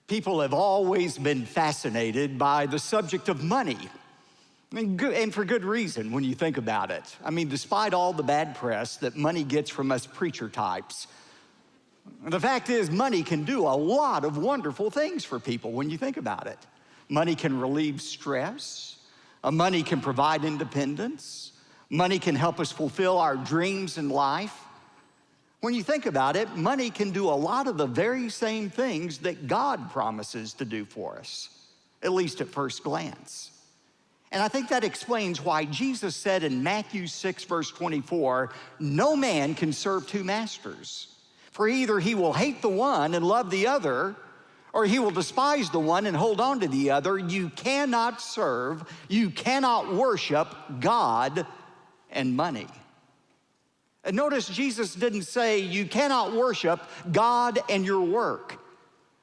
People have always been fascinated by the subject of money. And for good reason when you think about it. I mean, despite all the bad press that money gets from us preacher types, the fact is money can do a lot of wonderful things for people when you think about it. Money can relieve stress. Money can provide independence. Money can help us fulfill our dreams in life. When you think about it, money can do a lot of the very same things that God promises to do for us, at least at first glance. And I think that explains why Jesus said in Matthew 6, verse 24, no man can serve two masters. For either he will hate the one and love the other, or he will despise the one and hold on to the other. You cannot serve, you cannot worship God and money. And notice Jesus didn't say you cannot worship God and your work,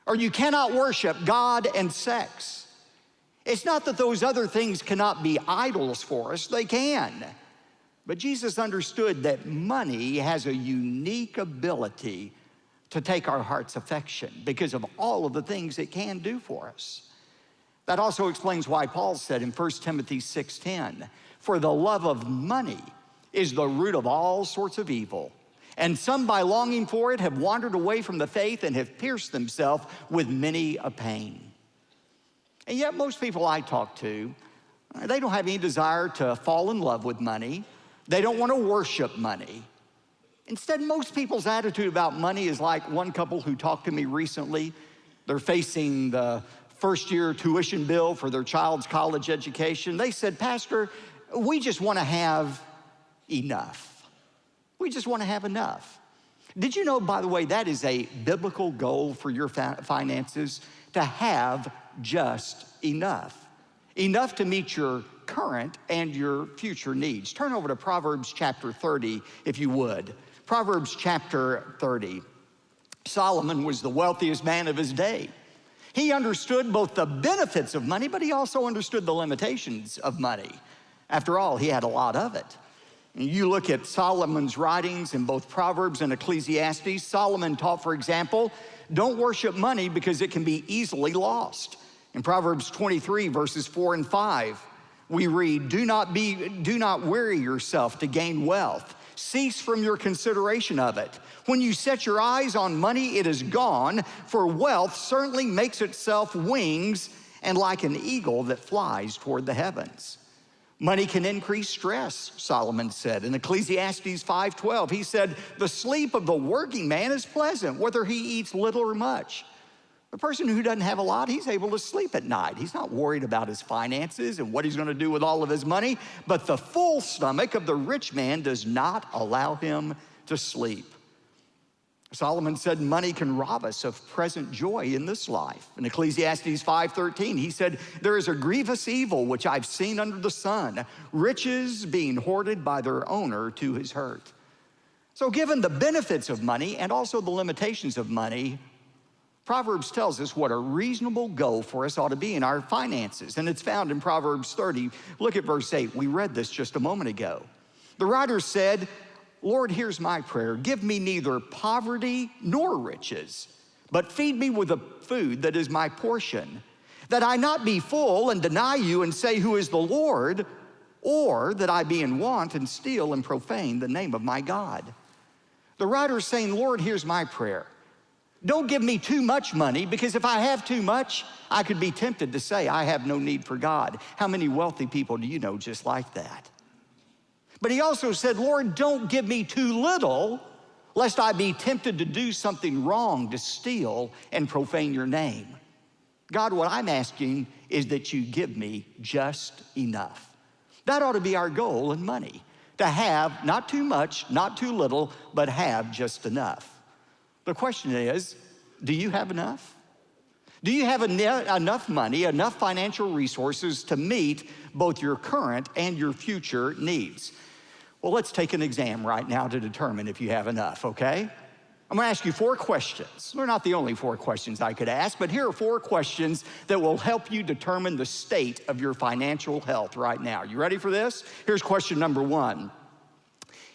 or you cannot worship God and sex. It's not that those other things cannot be idols for us, they can. But Jesus understood that money has a unique ability to take our heart's affection because of all of the things it can do for us. That also explains why Paul said in 1 Timothy 6:10, for the love of money is the root of all sorts of evil. And some by longing for it have wandered away from the faith and have pierced themselves with many a pain. And yet most people I talk to, they don't have any desire to fall in love with money. They don't want to worship money. Instead, most people's attitude about money is like one couple who talked to me recently. They're facing the first-year tuition bill for their child's college education. They said, Pastor, we just want to have enough. We just want to have enough. Did you know, by the way, that is a biblical goal for your finances, to have just enough. Enough to meet your current and your future needs. Turn over to Proverbs chapter 30, if you would. Proverbs chapter 30. Solomon was the wealthiest man of his day. He understood both the benefits of money, but he also understood the limitations of money. After all, he had a lot of it. You look at Solomon's writings in both Proverbs and Ecclesiastes. Solomon taught, for example, don't worship money because it can be easily lost. In Proverbs 23, verses 4 and 5, we read, do not weary yourself to gain wealth. Cease from your consideration of it. When you set your eyes on money, it is gone, for wealth certainly makes itself wings, and like an eagle that flies toward the heavens. Money can increase stress, Solomon said. In Ecclesiastes 5:12, he said, the sleep of the working man is pleasant, whether he eats little or much. The person who doesn't have a lot, he's able to sleep at night. He's not worried about his finances and what he's going to do with all of his money. But the full stomach of the rich man does not allow him to sleep. Solomon said money can rob us of present joy in this life. In Ecclesiastes 5:13, he said, there is a grievous evil which I've seen under the sun, riches being hoarded by their owner to his hurt. So given the benefits of money and also the limitations of money, Proverbs tells us what a reasonable goal for us ought to be in our finances. And it's found in Proverbs 30. Look at verse 8. We read this just a moment ago. The writer said, Lord, here's my prayer. Give me neither poverty nor riches, but feed me with the food that is my portion, that I not be full and deny you and say, who is the Lord, or that I be in want and steal and profane the name of my God. The writer is saying, Lord, here's my prayer. Don't give me too much money, because if I have too much, I could be tempted to say I have no need for God. How many wealthy people do you know just like that? But he also said, Lord, don't give me too little, lest I be tempted to do something wrong, to steal and profane your name. God, what I'm asking is that you give me just enough. That ought to be our goal in money, to have not too much, not too little, but have just enough. The question is, do you have enough? Do you have enough money, enough financial resources to meet both your current and your future needs? Well, let's take an exam right now to determine if you have enough, okay? I'm gonna ask you 4 questions. They're not the only 4 questions I could ask, but here are 4 questions that will help you determine the state of your financial health right now. You ready for this? Here's question number 1.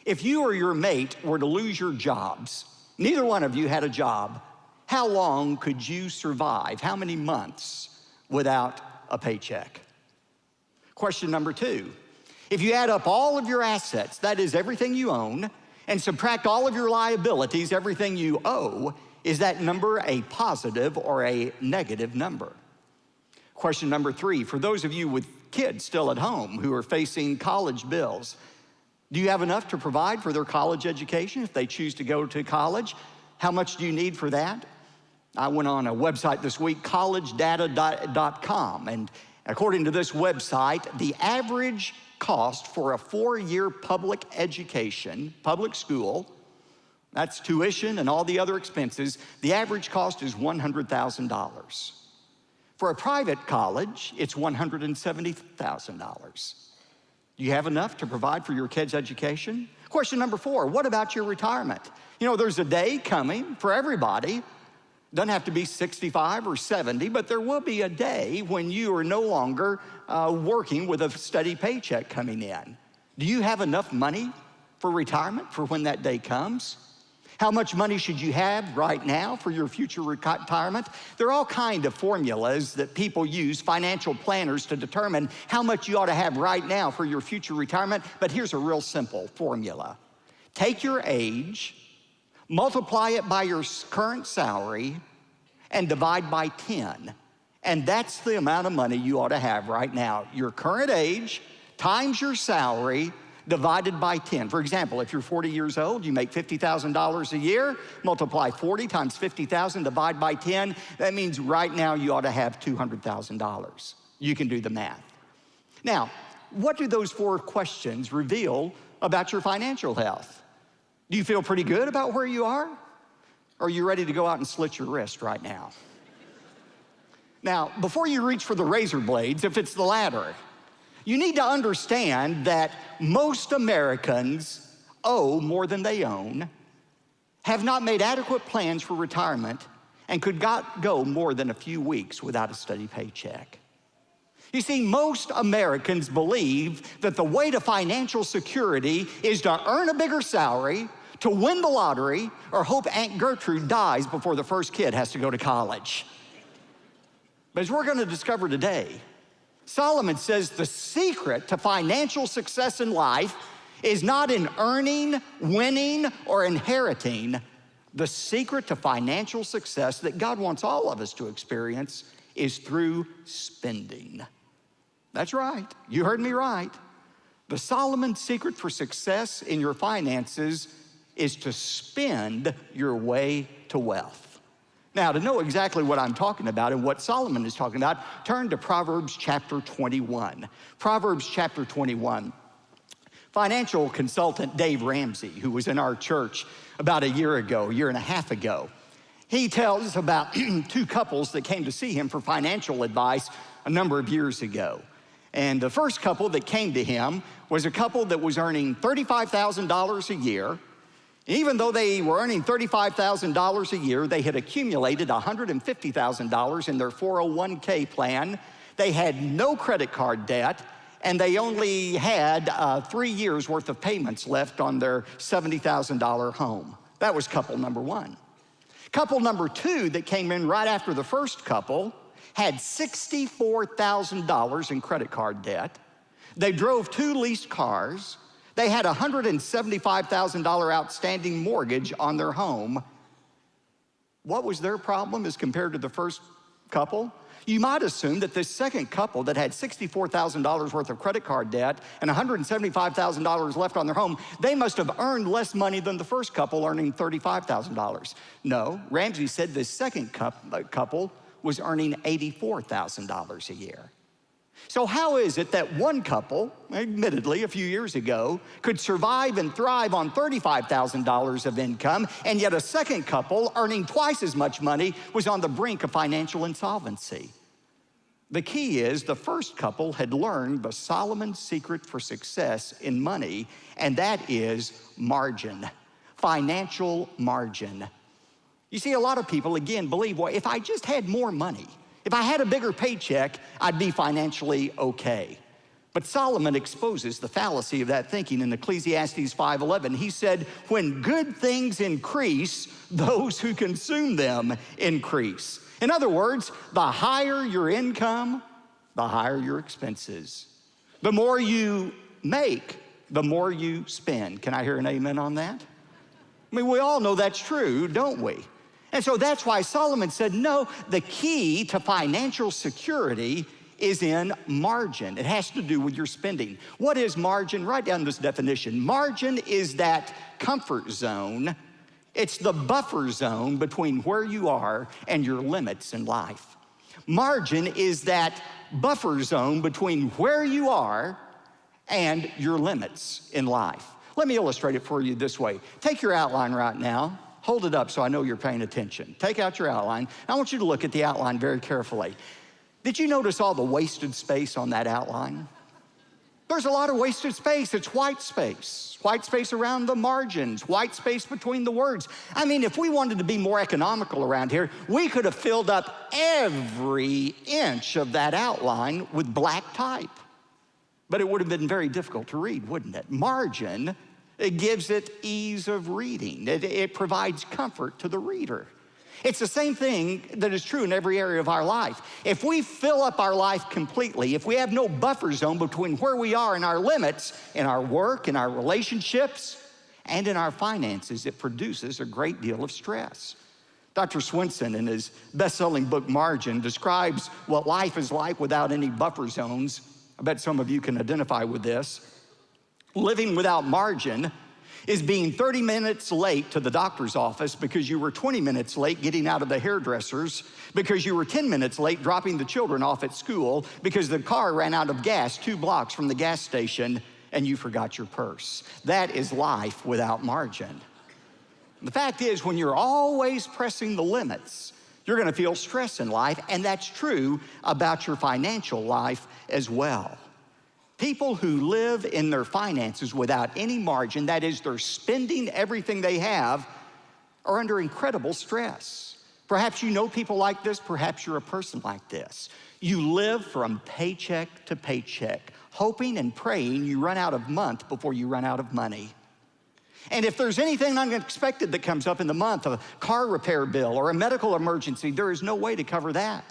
If you or your mate were to lose your jobs, neither one of you had a job, how long could you survive? How many months without a paycheck? Question number 2, if you add up all of your assets, that is everything you own, and subtract all of your liabilities, everything you owe, is that number a positive or a negative number? Question number 3, for those of you with kids still at home who are facing college bills, do you have enough to provide for their college education if they choose to go to college? How much do you need for that? I went on a website this week, collegedata.com, and according to this website, the average cost for a 4-year public education, public school, that's tuition and all the other expenses, the average cost is $100,000. For a private college, it's $170,000. Do you have enough to provide for your kids' education? Question number 4, what about your retirement? You know, there's a day coming for everybody. Doesn't have to be 65 or 70, but there will be a day when you are no longer working with a steady paycheck coming in. Do you have enough money for retirement for when that day comes? How much money should you have right now for your future retirement? There are all kinds of formulas that people use, financial planners, to determine how much you ought to have right now for your future retirement, but here's a real simple formula. Take your age, multiply it by your current salary, and divide by 10. And that's the amount of money you ought to have right now. Your current age times your salary divided by 10. For example, if you're 40 years old, you make $50,000 a year, multiply 40 times 50,000, divide by 10. That means right now you ought to have $200,000. You can do the math. Now, what do those 4 questions reveal about your financial health? Do you feel pretty good about where you are? Or are you ready to go out and slit your wrist right now? Now, before you reach for the razor blades, if it's the latter, you need to understand that most Americans owe more than they own, have not made adequate plans for retirement, and could not go more than a few weeks without a steady paycheck. You see, most Americans believe that the way to financial security is to earn a bigger salary, to win the lottery, or hope Aunt Gertrude dies before the first kid has to go to college. But as we're going to discover today, Solomon says the secret to financial success in life is not in earning, winning, or inheriting. The secret to financial success that God wants all of us to experience is through spending. That's right, you heard me right. The Solomon secret for success in your finances is to spend your way to wealth. Now, to know exactly what I'm talking about and what Solomon is talking about, turn to Proverbs chapter 21. Proverbs chapter 21. Financial consultant Dave Ramsey, who was in our church about a year and a half ago, he tells about 2 couples that came to see him for financial advice a number of years ago. And the first couple that came to him was a couple that was earning $35,000 a year. Even though they were earning $35,000 a year, they had accumulated $150,000 in their 401k plan. They had no credit card debt, and they only had 3 years worth of payments left on their $70,000 home. That was couple number 1. Couple number 2 that came in right after the first couple had $64,000 in credit card debt. They drove 2 leased cars. They had a $175,000 outstanding mortgage on their home. What was their problem as compared to the first couple? You might assume that this second couple that had $64,000 worth of credit card debt and $175,000 left on their home, they must have earned less money than the first couple earning $35,000. No, Ramsey said this second couple was earning $84,000 a year. So how is it that one couple, admittedly a few years ago, could survive and thrive on $35,000 of income, and yet a second couple earning twice as much money was on the brink of financial insolvency? The key is the first couple had learned the Solomon secret for success in money, and that is margin, financial margin. You see, a lot of people, again, believe, well, if I just had more money, if I had a bigger paycheck, I'd be financially okay. But Solomon exposes the fallacy of that thinking in Ecclesiastes 5:11. He said, when good things increase, those who consume them increase. In other words, the higher your income, the higher your expenses. The more you make, the more you spend. Can I hear an amen on that? I mean, we all know that's true, don't we? And so that's why Solomon said, no, the key to financial security is in margin. It has to do with your spending. What is margin? Write down this definition. Margin is that comfort zone. It's the buffer zone between where you are and your limits in life. Margin is that buffer zone between where you are and your limits in life. Let me illustrate it for you this way. Take your outline right now. Hold it up so I know you're paying attention. Take out your outline. I want you to look at the outline very carefully. Did you notice all the wasted space on that outline? There's a lot of wasted space. It's white space. White space around the margins, white space between the words. I mean, if we wanted to be more economical around here, we could have filled up every inch of that outline with black type. But it would have been very difficult to read, wouldn't it? Margin, it gives it ease of reading. It provides comfort to the reader. It's the same thing that is true in every area of our life. If we fill up our life completely, if we have no buffer zone between where we are and our limits, in our work, in our relationships, and in our finances, it produces a great deal of stress. Dr. Swenson, in his best-selling book, Margin, describes what life is like without any buffer zones. I bet some of you can identify with this. Living without margin is being 30 minutes late to the doctor's office because you were 20 minutes late getting out of the hairdresser's, because you were 10 minutes late dropping the children off at school, because the car ran out of gas 2 blocks from the gas station and you forgot your purse. That is life without margin. The fact is, when you're always pressing the limits, you're gonna feel stress in life, and that's true about your financial life as well. People who live in their finances without any margin, that is, they're spending everything they have, are under incredible stress. Perhaps you know people like this, perhaps you're a person like this. You live from paycheck to paycheck, hoping and praying you run out of month before you run out of money. And if there's anything unexpected that comes up in the month, a car repair bill or a medical emergency, there is no way to cover that.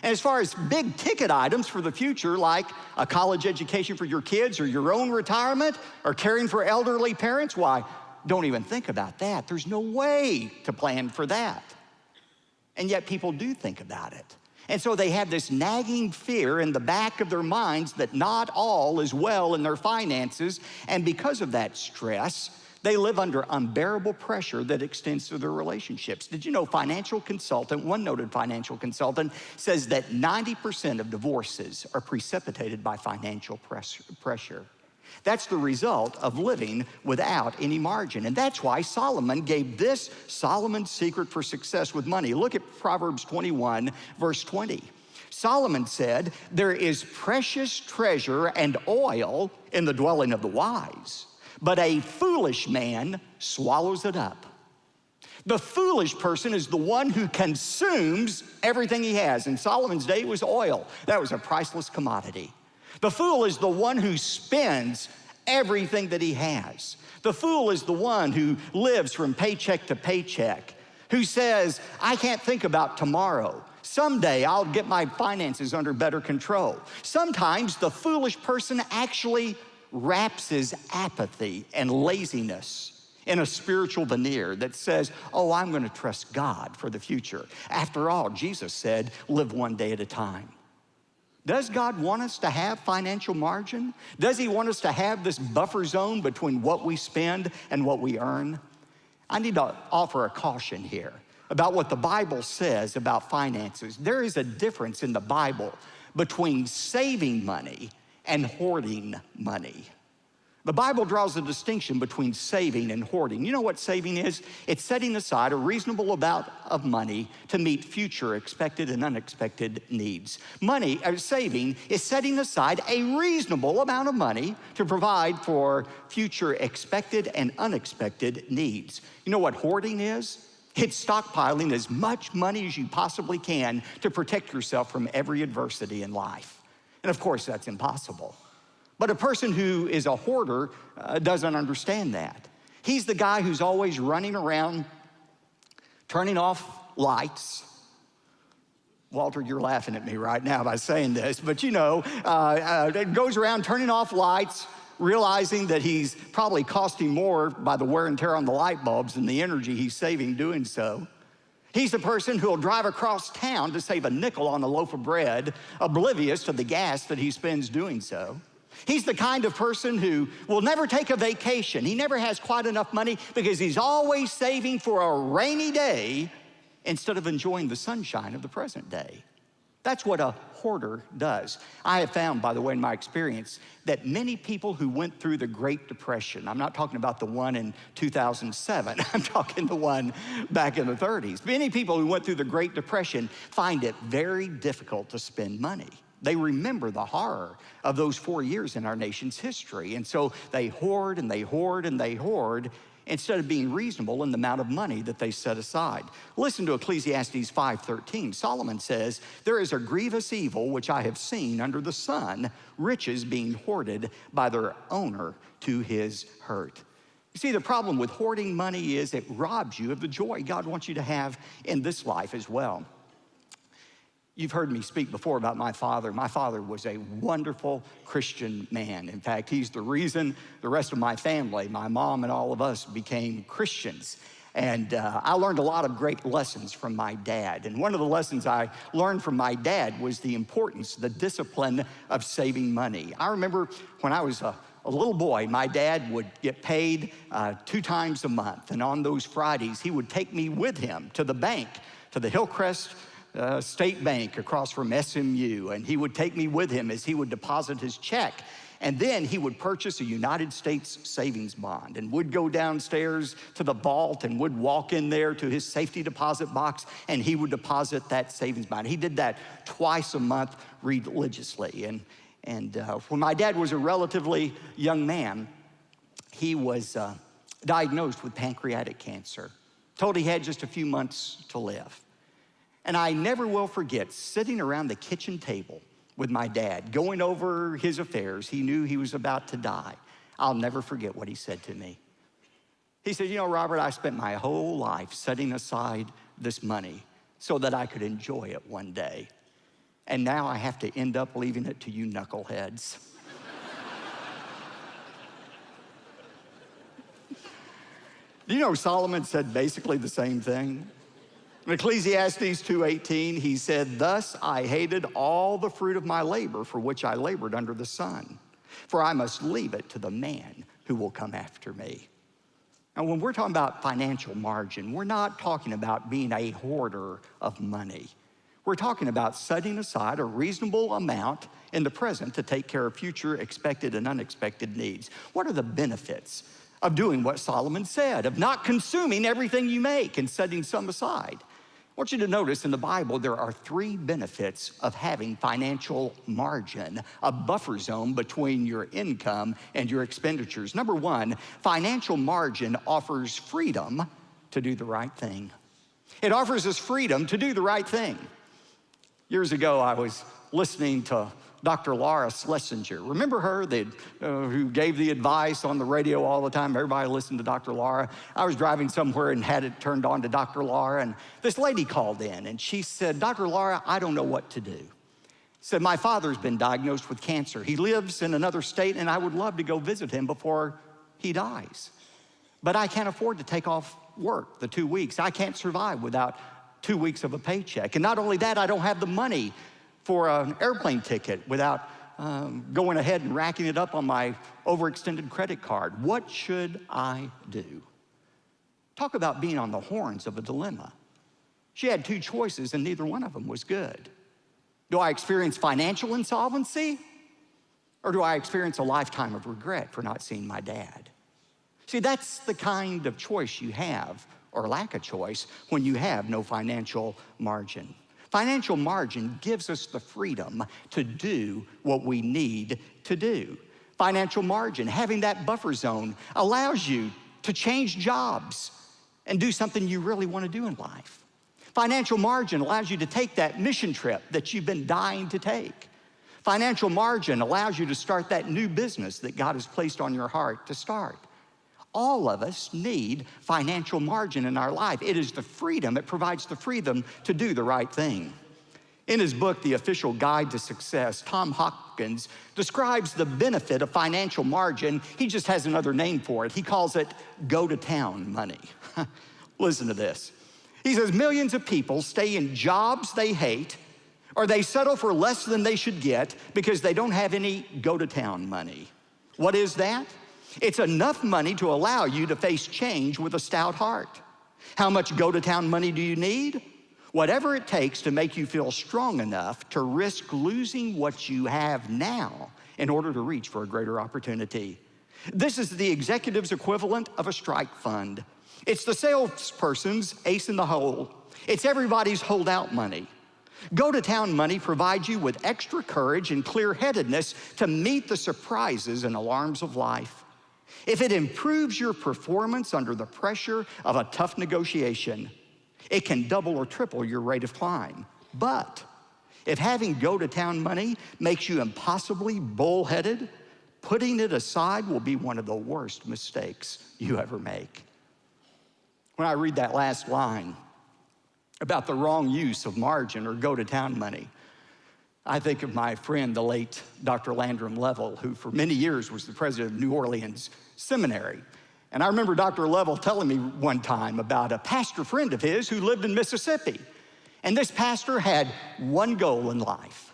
And as far as big ticket items for the future, like a college education for your kids or your own retirement or caring for elderly parents, why, don't even think about that. There's no way to plan for that. And yet people do think about it. And so they have this nagging fear in the back of their minds that not all is well in their finances. And because of that stress, they live under unbearable pressure that extends to their relationships. Did you know one noted financial consultant says that 90% of divorces are precipitated by financial pressure. That's the result of living without any margin. And that's why Solomon gave this Solomon's secret for success with money. Look at Proverbs 21, verse 20. Solomon said, there is precious treasure and oil in the dwelling of the wise, but a foolish man swallows it up. The foolish person is the one who consumes everything he has. In Solomon's day, it was oil. That was a priceless commodity. The fool is the one who spends everything that he has. The fool is the one who lives from paycheck to paycheck, who says, I can't think about tomorrow. Someday I'll get my finances under better control. Sometimes the foolish person actually wraps his apathy and laziness in a spiritual veneer that says, oh, I'm gonna trust God for the future. After all, Jesus said, live one day at a time. Does God want us to have financial margin? Does he want us to have this buffer zone between what we spend and what we earn? I need to offer a caution here about what the Bible says about finances. There is a difference in the Bible between saving money and hoarding money. The Bible draws a distinction between saving and hoarding. You know what saving is? It's setting aside a reasonable amount of money to meet future expected and unexpected needs. Saving is setting aside a reasonable amount of money to provide for future expected and unexpected needs. You know what hoarding is? It's stockpiling as much money as you possibly can to protect yourself from every adversity in life. And of course, that's impossible. But a person who is a hoarder doesn't understand that. He's the guy who's always running around, turning off lights. Walter, you're laughing at me right now by saying this, but you know, goes around turning off lights, realizing that he's probably costing more by the wear and tear on the light bulbs than the energy he's saving doing so. He's the person who'll drive across town to save a nickel on a loaf of bread, oblivious to the gas that he spends doing so. He's the kind of person who will never take a vacation. He never has quite enough money because he's always saving for a rainy day instead of enjoying the sunshine of the present day. That's what a hoarder does. I have found, by the way, in my experience, that many people who went through the Great Depression, I'm not talking about the one in 2007, I'm talking the one back in the 30s. Many people who went through the Great Depression find it very difficult to spend money. They remember the horror of those 4 years in our nation's history. And so they hoard and they hoard and they hoard instead of being reasonable in the amount of money that they set aside. Listen to Ecclesiastes 5:13. Solomon says, "There is a grievous evil which I have seen under the sun, riches being hoarded by their owner to his hurt." You see, the problem with hoarding money is it robs you of the joy God wants you to have in this life as well. You've heard me speak before about my father. My father was a wonderful Christian man. In fact, he's the reason the rest of my family, my mom and all of us, became Christians. And I learned a lot of great lessons from my dad. And one of the lessons I learned from my dad was the importance, the discipline of saving money. I remember when I was a little boy, my dad would get paid 2 times a month. And on those Fridays, he would take me with him to the bank, to the Hillcrest State Bank across from SMU, and he would take me with him as he would deposit his check. And then he would purchase a United States savings bond and would go downstairs to the vault and would walk in there to his safety deposit box and he would deposit that savings bond. He did that twice a month religiously. And when my dad was a relatively young man, he was diagnosed with pancreatic cancer, told he had just a few months to live. And I never will forget sitting around the kitchen table with my dad, going over his affairs. He knew he was about to die. I'll never forget what he said to me. He said, "You know, Robert, I spent my whole life setting aside this money so that I could enjoy it one day. And now I have to end up leaving it to you knuckleheads." Do you know Solomon said basically the same thing? In Ecclesiastes 2:18, he said, "Thus I hated all the fruit of my labor for which I labored under the sun, for I must leave it to the man who will come after me." Now, when we're talking about financial margin, we're not talking about being a hoarder of money. We're talking about setting aside a reasonable amount in the present to take care of future expected and unexpected needs. What are the benefits of doing what Solomon said, of not consuming everything you make and setting some aside? I want you to notice in the Bible, there are 3 benefits of having financial margin, a buffer zone between your income and your expenditures. Number 1, financial margin offers freedom to do the right thing. It offers us freedom to do the right thing. Years ago, I was listening to Dr. Laura Schlesinger. Remember her, who gave the advice on the radio all the time? Everybody listened to Dr. Laura. I was driving somewhere and had it turned on to Dr. Laura, and this lady called in, and she said, "Dr. Laura, I don't know what to do." Said, "My father's been diagnosed with cancer. He lives in another state, and I would love to go visit him before he dies. But I can't afford to take off work the 2 weeks. I can't survive without 2 weeks of a paycheck. And not only that, I don't have the money for an airplane ticket without going ahead and racking it up on my overextended credit card. What should I do?" Talk about being on the horns of a dilemma. She had 2 choices and neither one of them was good. Do I experience financial insolvency, or do I experience a lifetime of regret for not seeing my dad? See, that's the kind of choice you have, or lack of choice, when you have no financial margin. Financial margin gives us the freedom to do what we need to do. Financial margin, having that buffer zone, allows you to change jobs and do something you really want to do in life. Financial margin allows you to take that mission trip that you've been dying to take. Financial margin allows you to start that new business that God has placed on your heart to start. All of us need financial margin in our life. It is the freedom, it provides the freedom to do the right thing. In his book, The Official Guide to Success, Tom Hopkins describes the benefit of financial margin. He just has another name for it. He calls it go-to-town money. Listen to this. He says, millions of people stay in jobs they hate, or they settle for less than they should get because they don't have any go-to-town money. What is that? It's enough money to allow you to face change with a stout heart. How much go-to-town money do you need? Whatever it takes to make you feel strong enough to risk losing what you have now in order to reach for a greater opportunity. This is the executive's equivalent of a strike fund. It's the salesperson's ace in the hole. It's everybody's holdout money. Go-to-town money provides you with extra courage and clear-headedness to meet the surprises and alarms of life. If it improves your performance under the pressure of a tough negotiation, it can double or triple your rate of climb. But if having go-to-town money makes you impossibly bullheaded, putting it aside will be one of the worst mistakes you ever make. When I read that last line about the wrong use of margin or go-to-town money, I think of my friend, the late Dr. Landrum Level, who for many years was the president of New Orleans Seminary. And I remember Dr. Level telling me one time about a pastor friend of his who lived in Mississippi. And this pastor had one goal in life.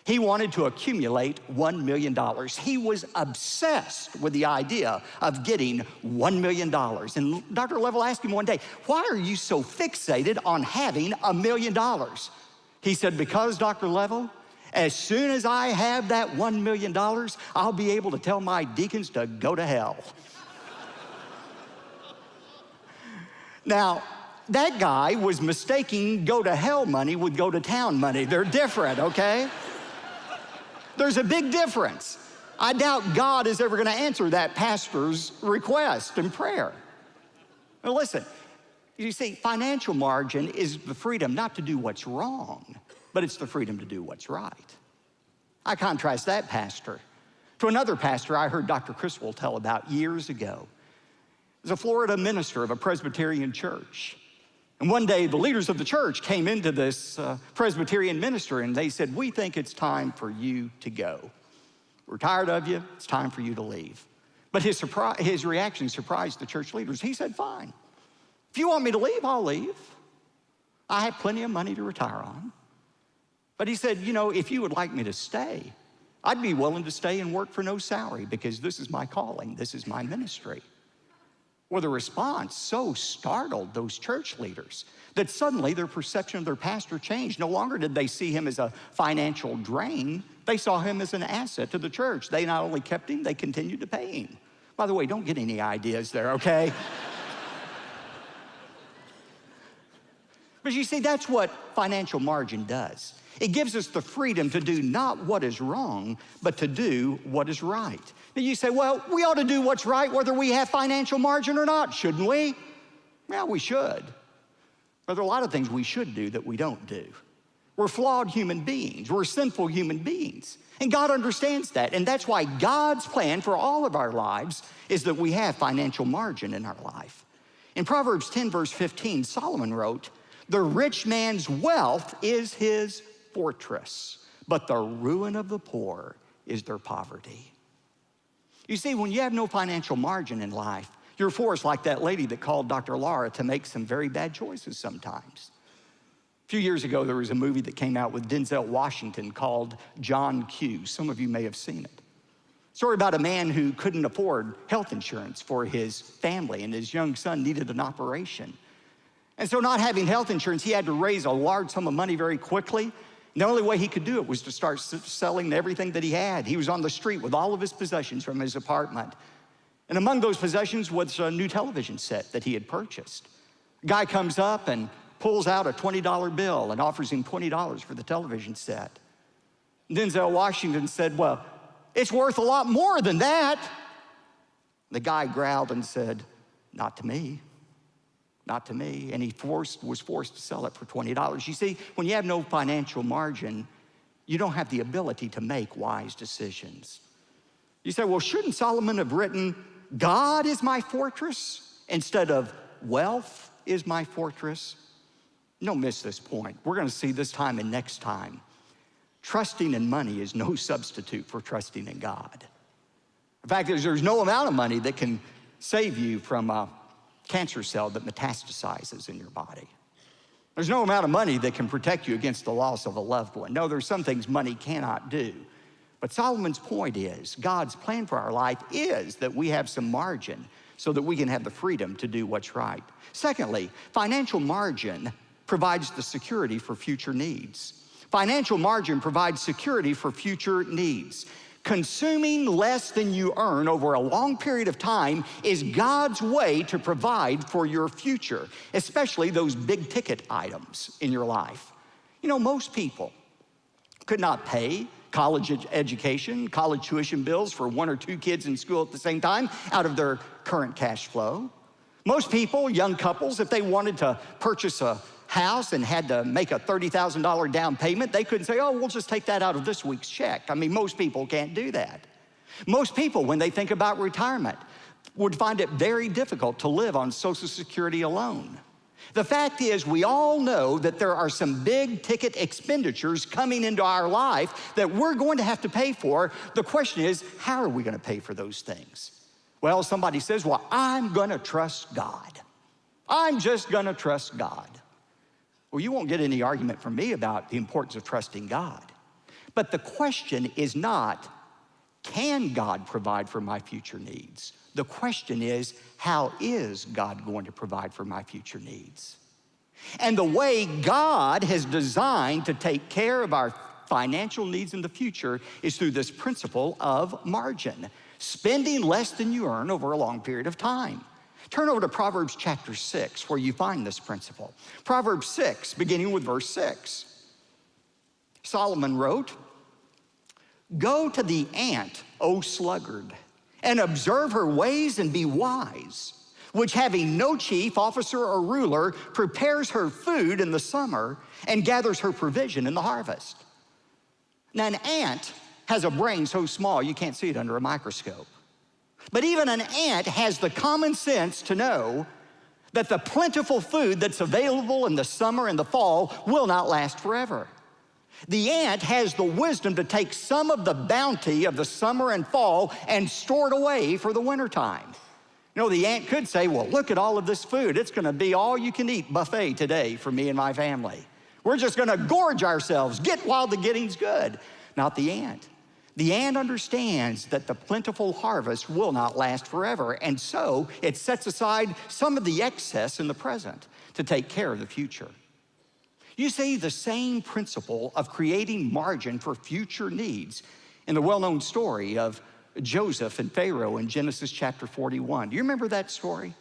He wanted to accumulate $1 million. He was obsessed with the idea of getting $1 million. And Dr. Level asked him one day, why are you so fixated on having $1 million? He said, because Dr. Level, as soon as I have that $1 million, I'll be able to tell my deacons to go to hell. Now, that guy was mistaking go-to-hell money with go-to-town money. They're different, okay? There's a big difference. I doubt God is ever going to answer that pastor's request in prayer. Now listen, you see, financial margin is the freedom not to do what's wrong, but it's the freedom to do what's right. I contrast that pastor to another pastor I heard Dr. Criswell tell about years ago. He was a Florida minister of a Presbyterian church. And one day, the leaders of the church came into this Presbyterian minister and they said, we think it's time for you to go. We're tired of you, it's time for you to leave. But his reaction surprised the church leaders. He said, fine. If you want me to leave, I'll leave. I have plenty of money to retire on. But he said, you know, if you would like me to stay, I'd be willing to stay and work for no salary because this is my calling, this is my ministry. Well, the response so startled those church leaders that suddenly their perception of their pastor changed. No longer did they see him as a financial drain, they saw him as an asset to the church. They not only kept him, they continued to pay him. By the way, don't get any ideas there, okay? But you see, that's what financial margin does. It gives us the freedom to do not what is wrong, but to do what is right. Now you say, well, we ought to do what's right whether we have financial margin or not, shouldn't we? Well, we should. But there are a lot of things we should do that we don't do. We're flawed human beings. We're sinful human beings. And God understands that. And that's why God's plan for all of our lives is that we have financial margin in our life. In Proverbs 10, verse 15, Solomon wrote, the rich man's wealth is his fortress, but the ruin of the poor is their poverty. You see, when you have no financial margin in life, you're forced, like that lady that called Dr. Laura, to make some very bad choices sometimes. A few years ago, there was a movie that came out with Denzel Washington called John Q. Some of you may have seen it. Story about a man who couldn't afford health insurance for his family, and his young son needed an operation. And so not having health insurance, he had to raise a large sum of money very quickly. And the only way he could do it was to start selling everything that he had. He was on the street with all of his possessions from his apartment. And among those possessions was a new television set that he had purchased. A guy comes up and pulls out a $20 bill and offers him $20 for the television set. And Denzel Washington said, well, it's worth a lot more than that. The guy growled and said, not to me. Not to me. And he was forced to sell it for $20. You see, when you have no financial margin, you don't have the ability to make wise decisions. You say, well, shouldn't Solomon have written, God is my fortress, instead of wealth is my fortress? Don't miss this point. We're gonna see this time and next time. Trusting in money is no substitute for trusting in God. In fact, there's no amount of money that can save you from a cancer cell that metastasizes in your body. There's no amount of money that can protect you against the loss of a loved one. No, there's some things money cannot do. But Solomon's point is, God's plan for our life is that we have some margin so that we can have the freedom to do what's right. Secondly, financial margin provides the security for future needs. Financial margin provides security for future needs. Consuming less than you earn over a long period of time is God's way to provide for your future, especially those big ticket items in your life. You know, most people could not pay college education, college tuition bills for 1 or 2 kids in school at the same time out of their current cash flow. Most people, young couples, if they wanted to purchase a house and had to make a $30,000 down payment, they couldn't say, oh, we'll just take that out of this week's check. I mean, most people can't do that. Most people, when they think about retirement, would find it very difficult to live on Social Security alone. The fact is, we all know that there are some big ticket expenditures coming into our life that we're going to have to pay for. The question is, how are we going to pay for those things? Well, somebody says, well, I'm going to trust God. I'm just going to trust God. Well, you won't get any argument from me about the importance of trusting God. But the question is not, can God provide for my future needs? The question is, how is God going to provide for my future needs? And the way God has designed to take care of our financial needs in the future is through this principle of margin, spending less than you earn over a long period of time. Turn over to Proverbs chapter 6, where you find this principle. Proverbs 6, beginning with verse 6. Solomon wrote, go to the ant, O sluggard, and observe her ways and be wise, which having no chief, officer, or ruler, prepares her food in the summer and gathers her provision in the harvest. Now, an ant has a brain so small you can't see it under a microscope. But even an ant has the common sense to know that the plentiful food that's available in the summer and the fall will not last forever. The ant has the wisdom to take some of the bounty of the summer and fall and store it away for the wintertime. You know, the ant could say, well, look at all of this food. It's gonna be all you can eat buffet today for me and my family. We're just gonna gorge ourselves, get while the getting's good. Not the ant. The ant understands that the plentiful harvest will not last forever, and so it sets aside some of the excess in the present to take care of the future. You see the same principle of creating margin for future needs in the well-known story of Joseph and Pharaoh in Genesis chapter 41. Do you remember that story?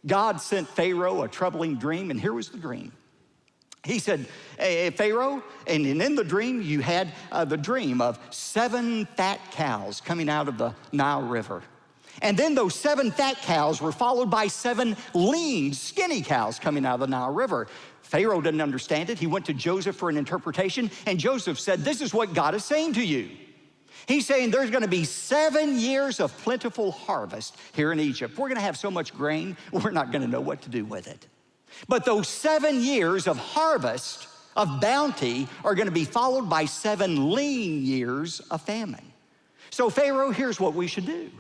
God sent Pharaoh a troubling dream, and here was the dream. He said, hey, Pharaoh, and in the dream, you had the dream of 7 fat cows coming out of the Nile River. And then those 7 fat cows were followed by 7 lean, skinny cows coming out of the Nile River. Pharaoh didn't understand it. He went to Joseph for an interpretation, and Joseph said, this is what God is saying to you. He's saying there's gonna be 7 years of plentiful harvest here in Egypt. We're gonna have so much grain, we're not gonna know what to do with it. But those 7 years of harvest, of bounty, are gonna be followed by 7 lean years of famine. So Pharaoh, here's what we should do.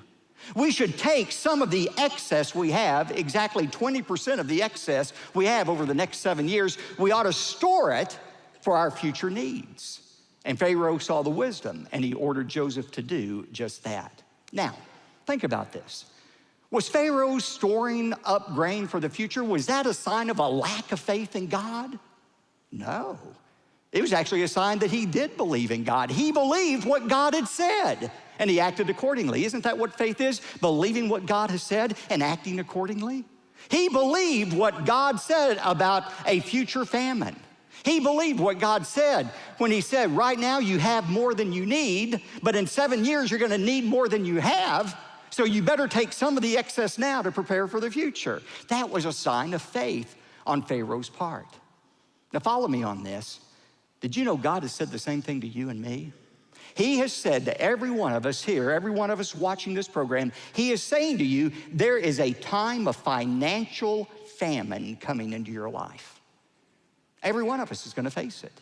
We should take some of the excess we have, exactly 20% of the excess we have over the next 7 years, we ought to store it for our future needs. And Pharaoh saw the wisdom, and he ordered Joseph to do just that. Now, think about this. Was Pharaoh storing up grain for the future? Was that a sign of a lack of faith in God? No. It was actually a sign that he did believe in God. He believed what God had said, and he acted accordingly. Isn't that what faith is? Believing what God has said and acting accordingly? He believed what God said about a future famine. He believed what God said when he said, right now you have more than you need, but in 7 years you're gonna need more than you have. So you better take some of the excess now to prepare for the future. That was a sign of faith on Pharaoh's part. Now follow me on this. Did you know God has said the same thing to you and me? He has said to every one of us here, every one of us watching this program, he is saying to you, there is a time of financial famine coming into your life. Every one of us is gonna face it.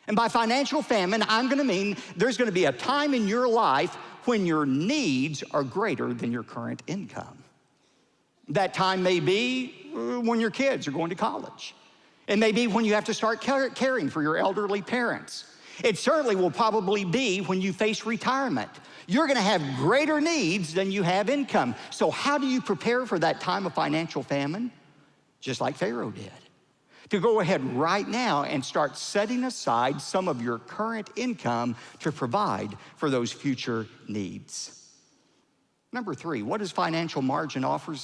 And by financial famine, I'm gonna mean there's gonna be a time in your life when your needs are greater than your current income. That time may be when your kids are going to college. It may be when you have to start caring for your elderly parents. It certainly will probably be when you face retirement. You're gonna have greater needs than you have income. So how do you prepare for that time of financial famine? Just like Pharaoh did. To go ahead right now and start setting aside some of your current income to provide for those future needs. Number 3, what does financial margin offer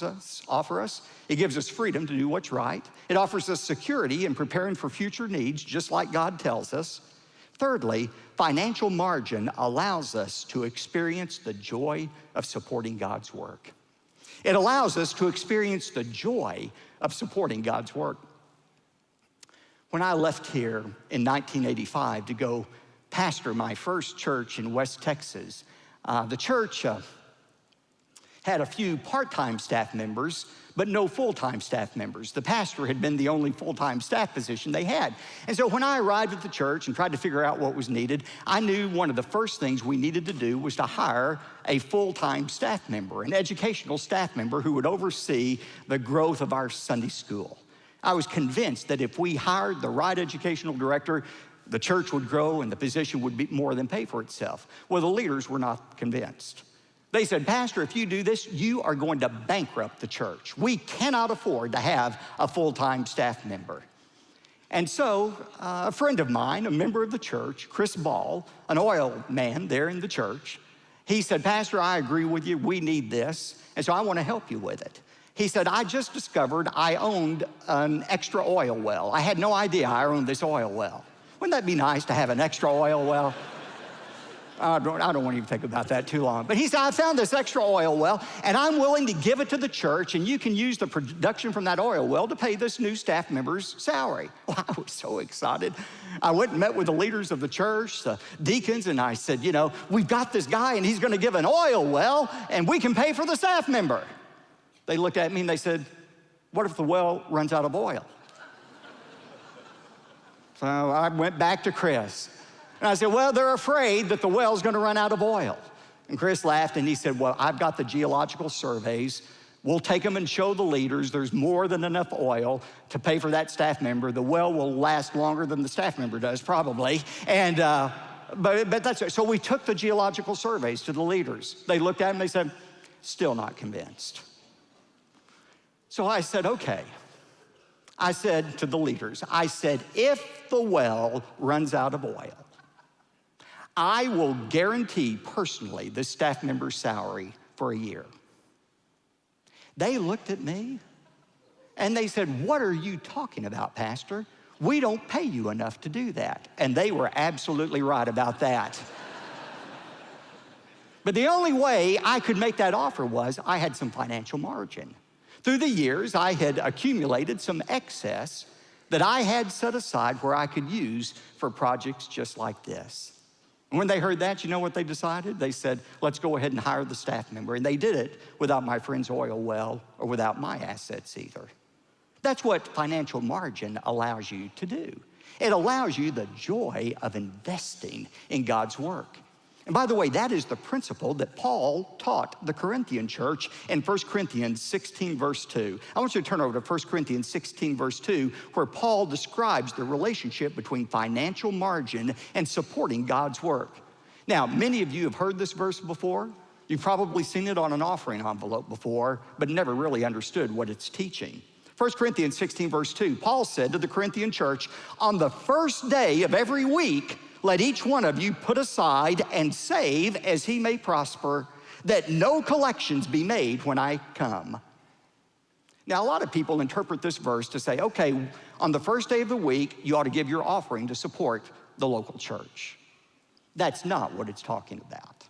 us? It gives us freedom to do what's right. It offers us security in preparing for future needs, just like God tells us. Thirdly, financial margin allows us to experience the joy of supporting God's work. It allows us to experience the joy of supporting God's work. When I left here in 1985 to go pastor my first church in West Texas, the church had a few part-time staff members, but no full-time staff members. The pastor had been the only full-time staff position they had. And so when I arrived at the church and tried to figure out what was needed, I knew one of the first things we needed to do was to hire a full-time staff member, an educational staff member who would oversee the growth of our Sunday school. I was convinced that if we hired the right educational director, the church would grow and the position would be more than pay for itself. Well, the leaders were not convinced. They said, Pastor, if you do this, you are going to bankrupt the church. We cannot afford to have a full-time staff member. And so a friend of mine, a member of the church, Chris Ball, an oil man there in the church, he said, Pastor, I agree with you. We need this. And so I want to help you with it. He said, I just discovered I owned an extra oil well. I had no idea I owned this oil well. Wouldn't that be nice to have an extra oil well? I don't want to even think about that too long. But he said, I found this extra oil well, and I'm willing to give it to the church, and you can use the production from that oil well to pay this new staff member's salary. Well, I was so excited. I went and met with the leaders of the church, the deacons, and I said, you know, we've got this guy, and he's going to give an oil well, and we can pay for the staff member. They looked at me, and they said, what if the well runs out of oil? So I went back to Chris. And I said, well, they're afraid that the well's gonna run out of oil. And Chris laughed and he said, well, I've got the geological surveys. We'll take them and show the leaders there's more than enough oil to pay for that staff member. The well will last longer than the staff member does, probably. And, but that's it. So we took the geological surveys to the leaders. They looked at them and they said, still not convinced. So I said, okay. I said to the leaders, I said, if the well runs out of oil, I will guarantee personally this staff member's salary for a year. They looked at me and they said, what are you talking about, Pastor? We don't pay you enough to do that. And they were absolutely right about that. But the only way I could make that offer was I had some financial margin. Through the years, I had accumulated some excess that I had set aside where I could use for projects just like this. And when they heard that, you know what they decided? They said, let's go ahead and hire the staff member. And they did it without my friend's oil well or without my assets either. That's what financial margin allows you to do. It allows you the joy of investing in God's work. And by the way, that is the principle that Paul taught the Corinthian church in 1 Corinthians 16, verse 2. I want you to turn over to 1 Corinthians 16, verse 2, where Paul describes the relationship between financial margin and supporting God's work. Now, many of you have heard this verse before. You've probably seen it on an offering envelope before, but never really understood what it's teaching. 1 Corinthians 16, verse 2, Paul said to the Corinthian church, on the first day of every week, let each one of you put aside and save as he may prosper, that no collections be made when I come. Now, a lot of people interpret this verse to say, okay, on the first day of the week, you ought to give your offering to support the local church. That's not what it's talking about.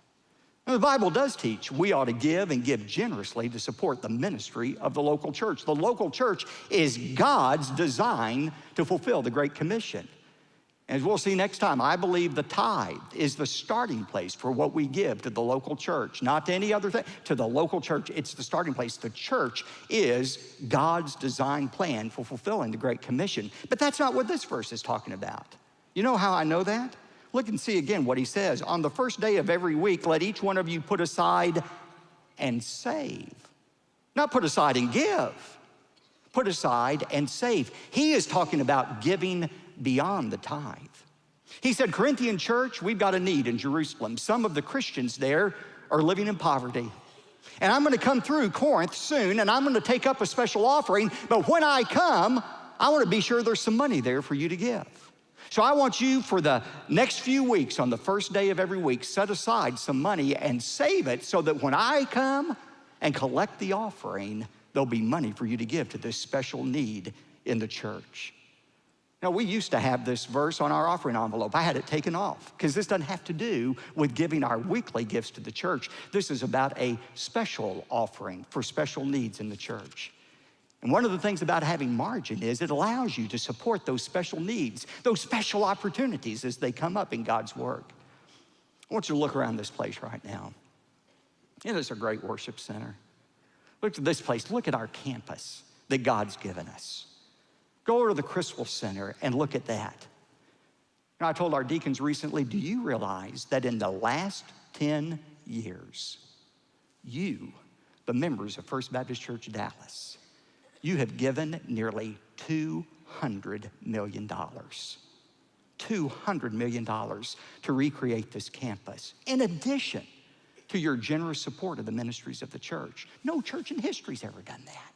Now, the Bible does teach we ought to give and give generously to support the ministry of the local church. The local church is God's design to fulfill the Great Commission. As we'll see next time, I believe the tithe is the starting place for what we give to the local church, not to any other thing, to the local church. It's the starting place. The church is God's design plan for fulfilling the Great Commission. But that's not what this verse is talking about. You know how I know that? Look and see again what he says. On the first day of every week, let each one of you put aside and save. Not put aside and give. Put aside and save. He is talking about giving beyond the tithe. He said, Corinthian church, we've got a need in Jerusalem. Some of the Christians there are living in poverty. And I'm gonna come through Corinth soon, and I'm gonna take up a special offering, but when I come, I wanna be sure there's some money there for you to give. So I want you for the next few weeks, on the first day of every week, set aside some money and save it so that when I come and collect the offering, there'll be money for you to give to this special need in the church. Now, we used to have this verse on our offering envelope. I had it taken off because this doesn't have to do with giving our weekly gifts to the church. This is about a special offering for special needs in the church. And one of the things about having margin is it allows you to support those special needs, those special opportunities as they come up in God's work. I want you to look around this place right now. It is a great worship center. Look at this place. Look at our campus that God's given us. Go over to the Crystal Center and look at that. Now, I told our deacons recently, do you realize that in the last 10 years, you, the members of First Baptist Church Dallas, you have given nearly $200 million. $200 million to recreate this campus, in addition to your generous support of the ministries of the church. No church in history's ever done that.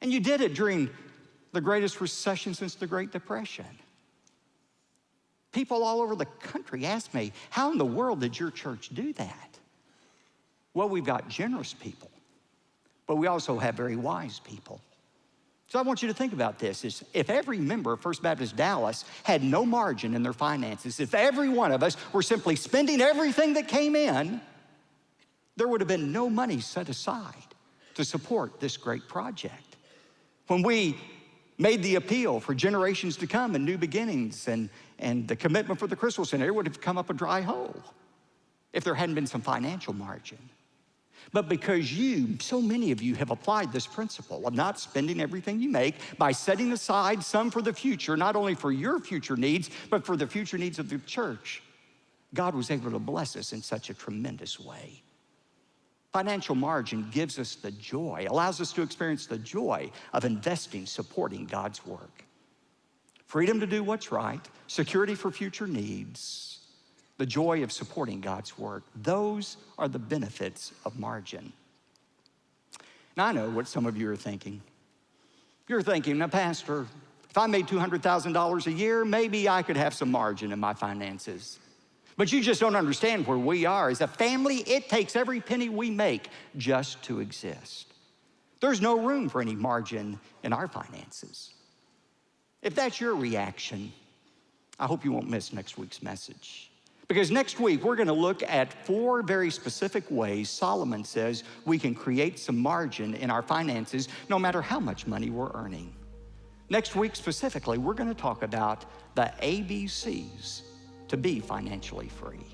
And you did it during the greatest recession since the Great Depression. People all over the country ask me, how in the world did your church do that? Well, we've got generous people, but we also have very wise people. So I want you to think about this, is if every member of First Baptist Dallas had no margin in their finances, if every one of us were simply spending everything that came in, there would have been no money set aside to support this great project. When we made the appeal for generations to come and new beginnings and the commitment for the Crystal Center, it would have come up a dry hole if there hadn't been some financial margin. But because you, so many of you have applied this principle of not spending everything you make by setting aside some for the future, not only for your future needs, but for the future needs of the church, God was able to bless us in such a tremendous way. Financial margin gives us the joy, allows us to experience the joy of investing, supporting God's work. Freedom to do what's right, security for future needs, the joy of supporting God's work. Those are the benefits of margin. Now, I know what some of you are thinking. You're thinking, now, Pastor, if I made $200,000 a year, maybe I could have some margin in my finances. But you just don't understand where we are. As a family, it takes every penny we make just to exist. There's no room for any margin in our finances. If that's your reaction, I hope you won't miss next week's message. Because next week, we're gonna look at 4 very specific ways Solomon says we can create some margin in our finances no matter how much money we're earning. Next week specifically, we're gonna talk about the ABCs to be financially free.